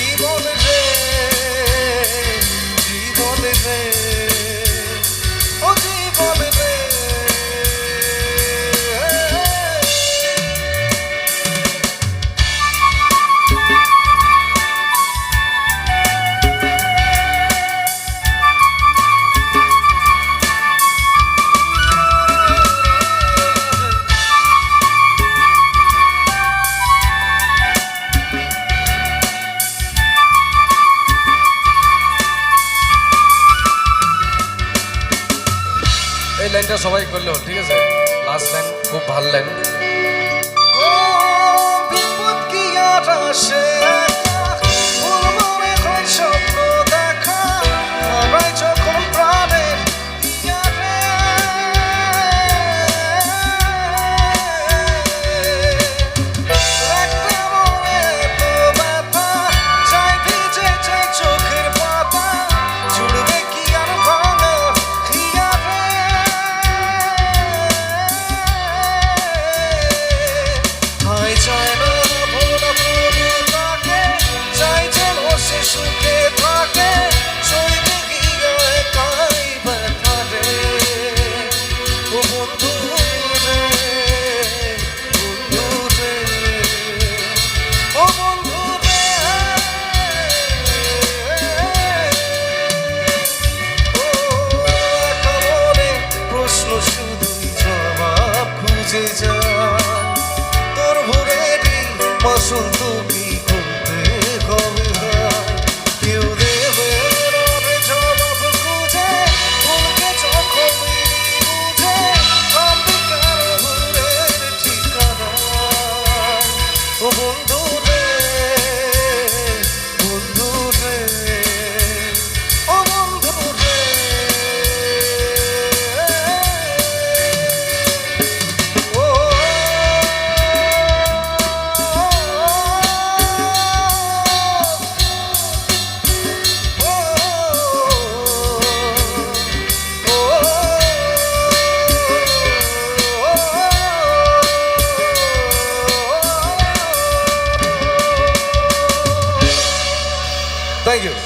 জীবন রে জীবন রে ও জীবন রে এই লাইনটা সবাই করলো, ঠিক আছে? লাস্ট লাইন খুব ভালো লাইন। ও বিপদ কি আর আসে মন মনে হয় স্বপ্ন দেখা হারাই যখন প্রাণের ইয়ারে একটা মনে তো ব্যথা চাই ভিজে চাই চোখের পাতা জুড়বে কি আর ভাঙা হিয়ারে হয় চায় না ভোলা প্রভু তাকে চাই যেন সে সুখে থাকে সইবে গিয়ে একাই ব্যথা রে ও বন্ধু রে বন্ধু রে ও বন্ধু রে ও একা মনে প্রশ্ন শুধুই জবাব খুঁজে যায় তোর ভোরেরই মাসুল তুমি করতে হবে ভাই কেউ দেবে রবে জবাব খুঁজে ভুলকে যখন বুঝে আমি কারো ভোরের ঠিকানা ও বন্ধু রে বন্ধু রে ও বন্ধু রে ও Thank you.